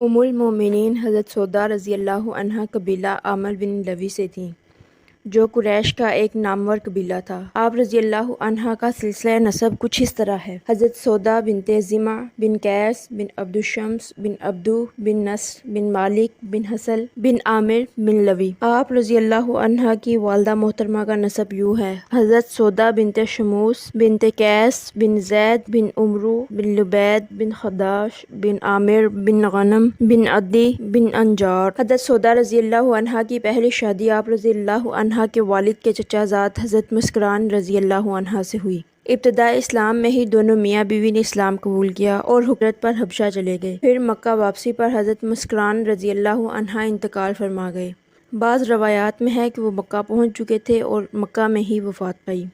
उम्मुल मोमिनीन हज़रत सौदा रज़ी अल्लाह अन्हा कबीला आमिर बिन लवी से थीं, जो कुरैश का एक नामवर कबीला था। आप रज़ी अल्लाह अन्हा का सिलसिला नसब कुछ इस तरह है। हज़रत सौदा बिनते ज़िमा बिन कैस बिन अब्दुशम्स बिन अब्दू बिन नस्र बिन मालिक बिन हसल बिन आमिर बिन लवी। आप रज़ी अल्लाह अन्हा की वालदा मोहतरमा का नसब यूँ है। हज़रत सौदा बिनते शमूस बिनते कैस बिन ज़ैद बिन उमरू बिन लुबैद बिन खदाश बिन आमिर बिन गनम बिन अदी बिन अंजार। हज़रत सौदा रज़ी अल्लाह अन्हा की पहली शादी आप रज़ी अल्लाह अन्हा के वालिद के चचाज़ाद हज़रत मुस्करान रज़ी अल्लाह अन्हा से हुई। इब्तिदाई इस्लाम में ही दोनों मियाँ बीवी ने इस्लाम कबूल किया और हुजरत पर हबशा चले गए। फिर मक्का वापसी पर हज़रत मुस्करान रज़ी अल्लाह अन्हा इंतकाल फरमा गए। बाज़ रवायात में है कि वो मक्का पहुँच चुके थे और मक्का में ही वफ़ात पाई।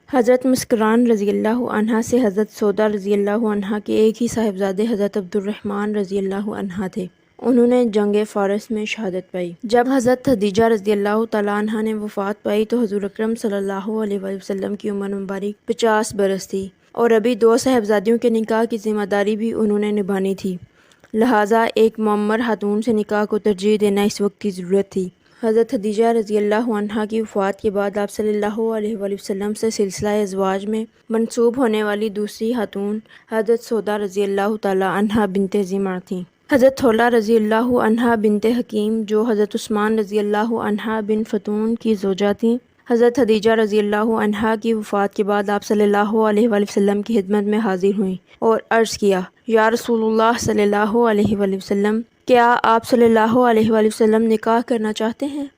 हज़रत मुस्करान रज़ी अल्लाह अन्हा से हज़रत सौदा रज़ी अल्लाह अन्हा के एक ही साहिबजादे हज़रत अब्दुर्रहमान रज़ी अल्लाह अन्हा थे। उन्होंने जंग फ़ारस में शहादत पाई। जब हज़रत खदीजा रज़ी अल्लाह तआला अन्हा ने वफ़ात पाई तो हुज़ूर अकरम सल्लल्लाहु अलैहि वसल्लम की उम्र मुबारक 50 बरस थी और अभी 2 साहिबजादियों के निकाह की ज़िम्मेदारी भी उन्होंने निभानी थी। लिहाजा एक मुअम्मर खातून से निकाह को तरजीह देना इस वक्त की ज़रूरत थी। हज़रत खदीजा रज़ी अल्लाह अन्हा की वफ़ात के बाद आप सल्लल्लाहु अलैहि वसल्लम से सिलसिला अज़वाज में मंसूब होने वाली दूसरी खातून हज़रत सौदा रज़ी अल्लाह तआला अन्हा बिनते ज़िमा थीं। हज़रत खौला रज़ी अल्लाह अन्हा बिनते हकीम जो हज़रत उस्मान रज़ी अल्लाह अन्हा बिन फ़तून की ज़ौजा थीं, हज़रत खदीजा रज़ी अल्लाह अन्हा की वफ़ात के बाद आप सल्लल्लाहु अलैहि वसल्लम की खिदमत में हाज़िर हुईं और अर्ज़ किया, या रसूलुल्लाह सल्लल्लाहु अलैहि वसल्लम, क्या आप सल्लल्लाहु अलैहि वसल्लम निकाह करना चाहते हैं?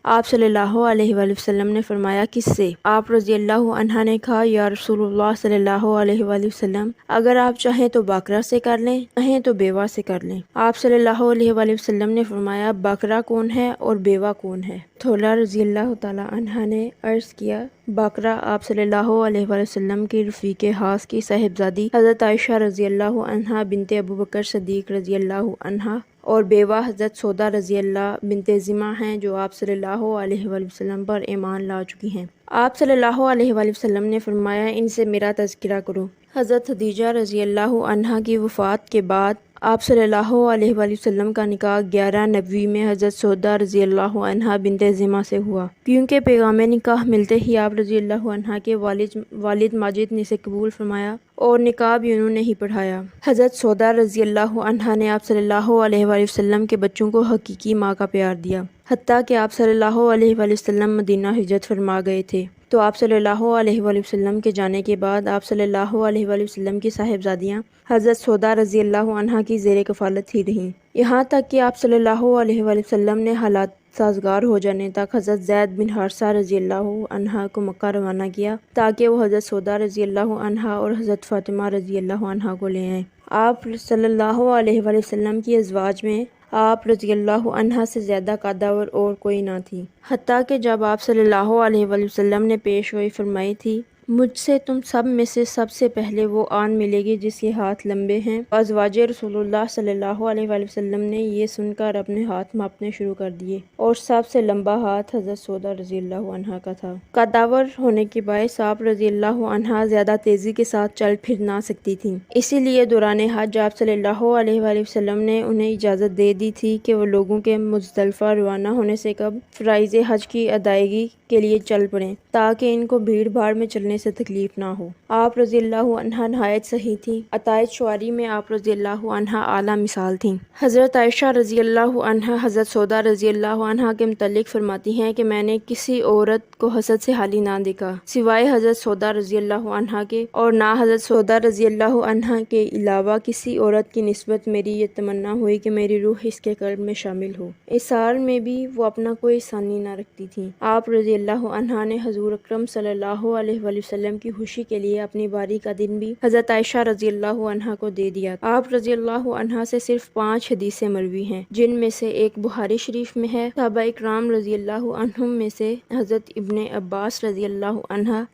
आप सल्लल्लाहु अलैहि वसल्लम ने फरमाया, किससे? आप रज़ी अल्लाह अन्हा ने कहा, या रसूलुल्लाह सल्लल्लाहु अलैहि वसल्लम, अगर आप चाहें तो बाकरा से कर लें, चाहें तो बेवा से कर लें। आप सल्लल्लाहु अलैहि वसल्लम ने फरमाया, बाकरा कौन है और बेवा कौन है? खौला रज़ी अल्लाह तआला अन्हा ने अर्ज़ किया, बाकरा आप सल्लल्लाहु अलैहि वसल्लम की रफ़ीक़े हास की साहिबजादी हज़रत आयशा रज़ी अल्लाह अन्हा बिनते अबू बकर सिद्दीक़ रज़ी अल्लाह अन्हा और बेवा हज़रत सौदा रज़ी अल्लाह बिनते ज़िमा हैं जो आप सल्लल्लाहु अलैहि वसल्लम पर ईमान ला चुकी हैं। आप सल्लल्लाहु अलैहि वसल्लम ने फरमाया, इनसे मेरा तज़किरा करो। हज़रत खदीजा रज़ी अल्लाह अन्हा की वफ़ात के बाद आप सल्लल्लाहु अलैहि वसल्लम का निकाह 11 नबवी में हज़रत सौदा रज़ी अल्लाह अन्हा बिनते ज़िमा से हुआ, क्योंकि पैगाम निकाह मिलते ही आप रज़ी अल्लाह अन्हा के वालिद माजिद ने इसे कबूल फरमाया और निकाह भी उन्होंने ही पढ़ाया। हज़रत सौदा रज़ी अल्लाह अन्हा ने आप सल्लल्लाहु अलैहि वसल्लम के बच्चों को हकीकी माँ का प्यार दिया, हत्ता कि आप सल्लल्लाहु अलैहि वसल्लम मदीना हिजरत फरमा गए थे तो आप सल्लल्लाहु अलैहि वसल्लम के जाने के बाद आप सल्लल्लाहु अलैहि वसल्लम की साहिबजादियाँ हज़रत सौदा रज़ी अल्लाह अन्हा की ज़ेर कफ़ालत ही रहीं, यहाँ तक कि आप सल्लल्लाहु अलैहि वसल्लम ने हालात साजगार हो जाने तक हज़रत ज़ैद बिन हारिसा रज़ी अल्लाह अन्हा को मक्का रवाना किया ताकि वो हज़रत सौदा रज़ी अल्लाह अन्हा और हज़रत फ़ातिमा रज़ी अल्लाह अन्हा को ले आएँ। आप सल्लल्लाहु अलैहि वसल्लम की अज़वाज में आप रज़ी अल्लाह अन्हा से ज़्यादा कद्दावर और कोई ना थी, हत्ता कि जब आप सल्लल्लाहु अलैहि वसल्लम ने पेशगोई फरमाई थी, मुझसे तुम सब में से सबसे पहले वो आन मिलेगी जिसके हाथ लंबे हैं। अज़वाज रसूलुल्लाह सल्लल्लाहु अलैहि वसल्लम ने ये सुनकर अपने हाथ मापने शुरू कर दिए और सबसे लंबा हाथ हज़रत सौदा रज़ी अल्लाह अन्हा का था। कद्दावर होने के बायस आप रज़ी अल्लाह अन्हा ज़्यादा तेज़ी के साथ चल फिर ना सकती थी, इसीलिए दौरान हज आप सल्लल्लाहु अलैहि वसल्लम ने उन्हें इजाज़त दे दी थी कि वो लोगों के मुज़दलिफ़ा रवाना होने से कब फ़राइज़ हज की अदायगी के लिए चल पड़ें ताकि इनको भीड़ भाड़ में चलने से तकलीफ ना हो। आप रज़ी अल्लाह अन्हा नहायत सही थी। अतायत शुआरी में आप रज़ी अल्लाह अन्हा आला मिसाल थी। हज़रत आयशा रज़ी अल्लाह अन्हा हज़रत सौदा रज़ी अल्लाह अन्हा के मुतल्लिक़ फरमाती हैं कि मैंने किसी औरत को हसद से हाली ना देखा सिवाय हज़रत सौदा रज़ी अल्लाह अन्हा के, और ना हज़रत सौदा रज़ी अल्लाह अन्हा के अलावा किसी औरत की निस्बत मेरी ये तमन्ना हुई कि मेरी रूह इसके क़ल्ब में शामिल हो। इस हाल में भी वो अपना कोई सानी ना रखती थी। आप रज़ी अल्लाह अन्हा ने हज़ूर अकरम सल्लल्लाहु अलैहि वसल्लम की खुशी के लिए अपनी बारी का दिन भी हज़रत आयशा रज़ी अल्लाह अन्हा को दे दिया। आप रज़ी अल्लाह अन्हा से सिर्फ 5 हदीसें मरवी हैं, जिनमें से एक बुखारी शरीफ में है। सहाबा इकराम रज़ी अल्लाह अन्हुम में से हज़रत इब्ने अब्बास रज़ी अल्लाह अन्हा,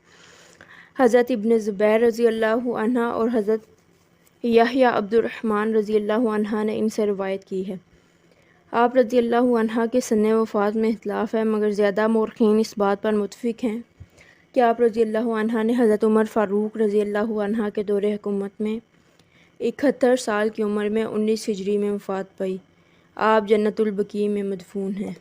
हज़रत इब्ने ज़ुबैर रज़ी अल्लाह अन्हा और हज़रत याह्या अब्दुर्रहमान रज़ी अल्लाह अन्हा ने इनसे रवायत की है। आप रज़ी अल्लाह अन्हा के सन्ने वफ़ात में इख्तिलाफ़ है, मगर ज़्यादा मौरख़ीन इस बात पर मुत्तफ़िक़ हैं कि आप रज़ी अल्लाह अन्हा ने हज़रत उमर फ़ारूक रज़ी अल्लाह अन्हा के दौरे हुकूमत में 71 سال کی عمر میں 19 ہجری میں وفات پائی۔ آپ جنت البقیع میں مدفون ہیں۔